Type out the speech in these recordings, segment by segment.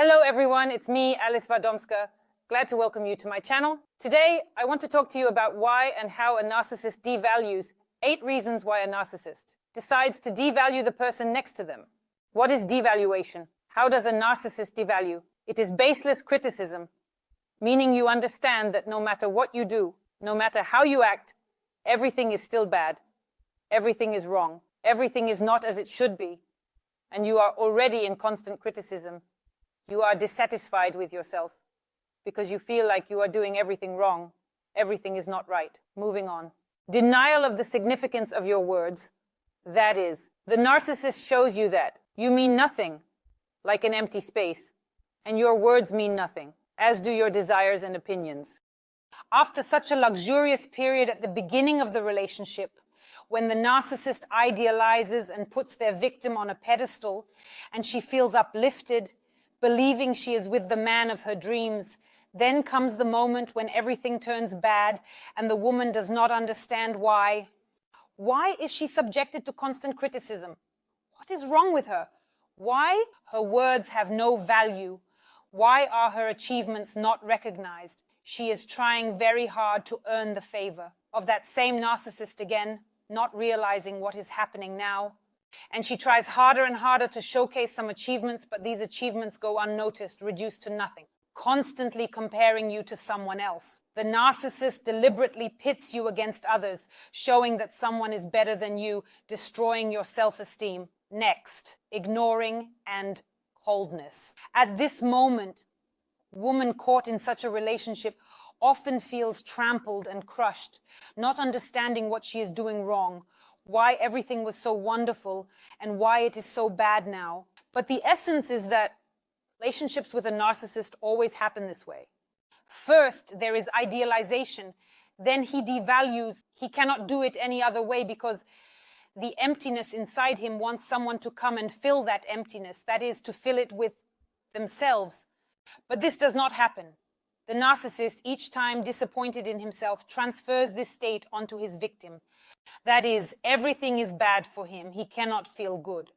Hello everyone, it's me, Alisa Vardomskaya. Glad to welcome you to my channel. Today, I want to talk to you about why and how a narcissist devalues 8 reasons why a narcissist decides to devalue the person next to them. What is devaluation? How does a narcissist devalue? It is baseless criticism, meaning you understand that no matter what you do, no matter how you act, everything is still bad. Everything is wrong. Everything is not as it should be. And you are already in constant criticism. You are dissatisfied with yourself because you feel like you are doing everything wrong. Everything is not right. Moving on. Denial of the significance of your words. That is, the narcissist shows you that you mean nothing, like an empty space, and your words mean nothing, as do your desires and opinions. After such a luxurious period at the beginning of the relationship, when the narcissist idealizes and puts their victim on a pedestal, and she feels uplifted, believing she is with the man of her dreams, then comes the moment when everything turns bad and the woman does not understand why. Why is she subjected to constant criticism? What is wrong with her? Why? Her words have no value. Why are her achievements not recognized? She is trying very hard to earn the favor of that same narcissist again, not realizing what is happening now. And she tries harder and harder to showcase some achievements, but these achievements go unnoticed, reduced to nothing. Constantly comparing you to someone else. The narcissist deliberately pits you against others, showing that someone is better than you, destroying your self-esteem. Next, ignoring and coldness. At this moment, woman caught in such a relationship often feels trampled and crushed, not understanding what she is doing wrong, why everything was so wonderful, and why it is so bad now. But the essence is that relationships with a narcissist always happen this way. First, there is idealization. Then he devalues. He cannot do it any other way because the emptiness inside him wants someone to come and fill that emptiness. That is, to fill it with themselves. But this does not happen. The narcissist, each time disappointed in himself, transfers this state onto his victim. That is, everything is bad for him. He cannot feel good.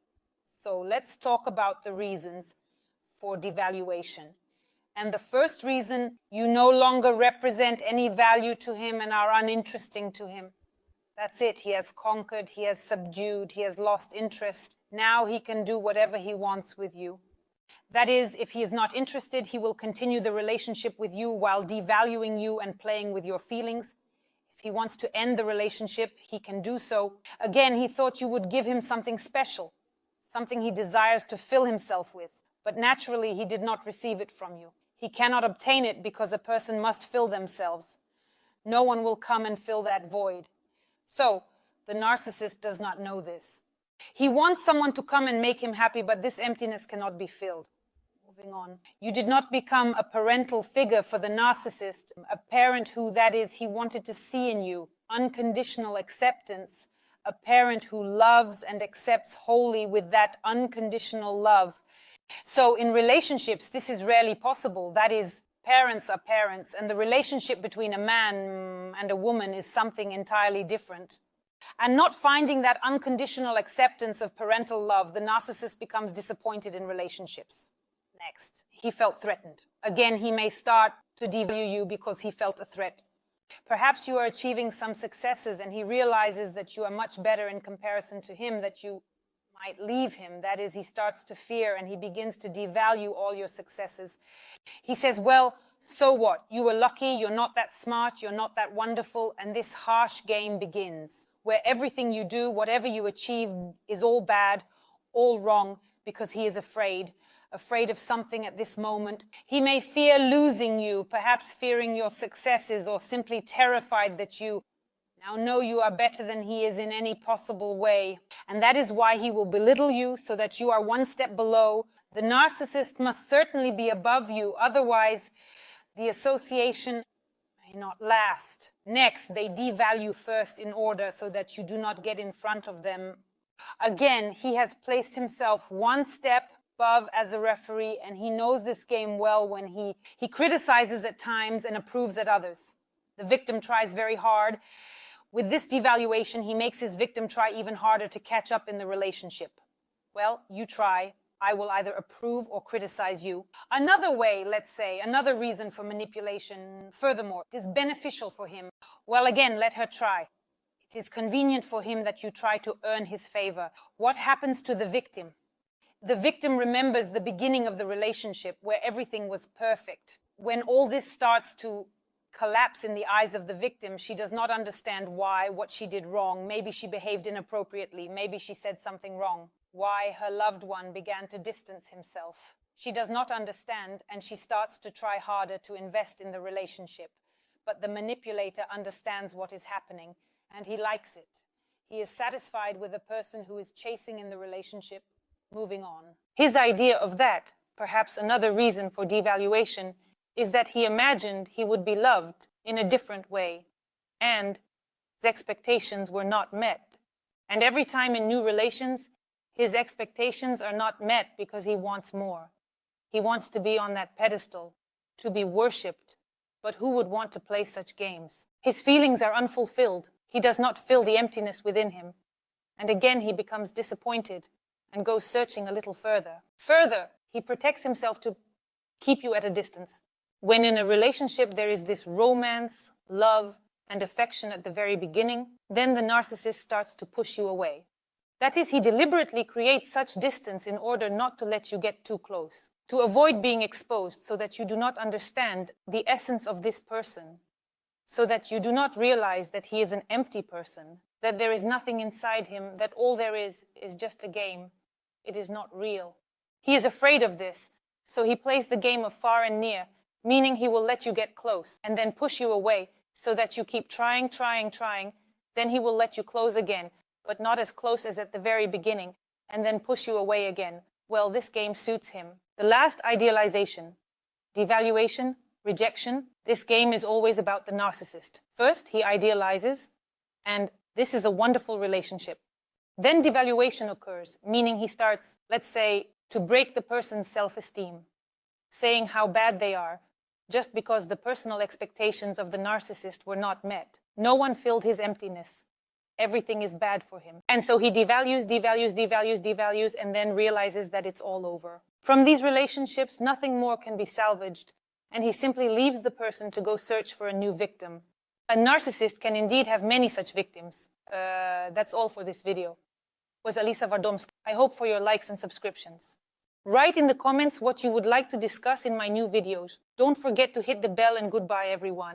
So let's talk about the reasons for devaluation. And the first reason, you no longer represent any value to him and are uninteresting to him. That's it. He has conquered, he has subdued, he has lost interest. Now he can do whatever he wants with you. That is, if he is not interested, he will continue the relationship with you while devaluing you and playing with your feelings. If he wants to end the relationship, he can do so. Again, he thought you would give him something special, something he desires to fill himself with. But naturally, he did not receive it from you. He cannot obtain it because a person must fill themselves. No one will come and fill that void. So, the narcissist does not know this. He wants someone to come and make him happy, but this emptiness cannot be filled. Moving on. You did not become a parental figure for the narcissist, a parent who, that is, he wanted to see in you. Unconditional acceptance, a parent who loves and accepts wholly with that unconditional love. So in relationships, this is rarely possible. That is, parents are parents, and the relationship between a man and a woman is something entirely different. And not finding that unconditional acceptance of parental love, the narcissist becomes disappointed in relationships. Next, he felt threatened. Again, he may start to devalue you because he felt a threat. Perhaps you are achieving some successes and he realizes that you are much better in comparison to him, that you might leave him. That is, he starts to fear and he begins to devalue all your successes. He says, well, so what? You were lucky, you're not that smart, you're not that wonderful, and this harsh game begins, where everything you do, whatever you achieve, is all bad, all wrong, because he is afraid of something at this moment. He may fear losing you, perhaps fearing your successes, or simply terrified that you now know you are better than he is in any possible way. And that is why he will belittle you so that you are one step below. The narcissist must certainly be above you, otherwise the association may not last. Next, they devalue first in order so that you do not get in front of them. Again, he has placed himself one step above as a referee, and he knows this game well when he criticizes at times and approves at others. The victim tries very hard. With this devaluation, he makes his victim try even harder to catch up in the relationship. Well, you try, I will either approve or criticize you. Another way, let's say, another reason for manipulation, furthermore, it is beneficial for him. Well, again, let her try. It is convenient for him that you try to earn his favor. What happens to the victim? The victim remembers the beginning of the relationship where everything was perfect. When all this starts to collapse in the eyes of the victim, she does not understand why, what she did wrong. Maybe she behaved inappropriately. Maybe she said something wrong. Why her loved one began to distance himself. She does not understand, and she starts to try harder to invest in the relationship. But the manipulator understands what is happening, and he likes it. He is satisfied with a person who is chasing in the relationship, moving on. His idea of that, perhaps another reason for devaluation, is that he imagined he would be loved in a different way, and his expectations were not met. And every time in new relations, his expectations are not met because he wants more. He wants to be on that pedestal, to be worshipped, but who would want to play such games? His feelings are unfulfilled. He does not fill the emptiness within him. And again he becomes disappointed and goes searching a little further. Further, he protects himself to keep you at a distance. When in a relationship there is this romance, love, and affection at the very beginning, then the narcissist starts to push you away. That is, he deliberately creates such distance in order not to let you get too close, to avoid being exposed so that you do not understand the essence of this person, so that you do not realize that he is an empty person, that there is nothing inside him, that all there is just a game. It is not real. He is afraid of this, so he plays the game of far and near, meaning he will let you get close and then push you away so that you keep trying. Then he will let you close again, but not as close as at the very beginning, and then push you away again. Well, this game suits him. The last, idealization, devaluation, rejection. This game is always about the narcissist. First, he idealizes, and this is a wonderful relationship. Then devaluation occurs, meaning he starts, let's say, to break the person's self-esteem, saying how bad they are, just because the personal expectations of the narcissist were not met. No one filled his emptiness. Everything is bad for him. And so he devalues, and then realizes that it's all over. From these relationships, nothing more can be salvaged, and he simply leaves the person to go search for a new victim. A narcissist can indeed have many such victims. That's all for this video. Was Alisa Vardomskaya. I hope for your likes and subscriptions. Write in the comments what you would like to discuss in my new videos. Don't forget to hit the bell, and goodbye everyone.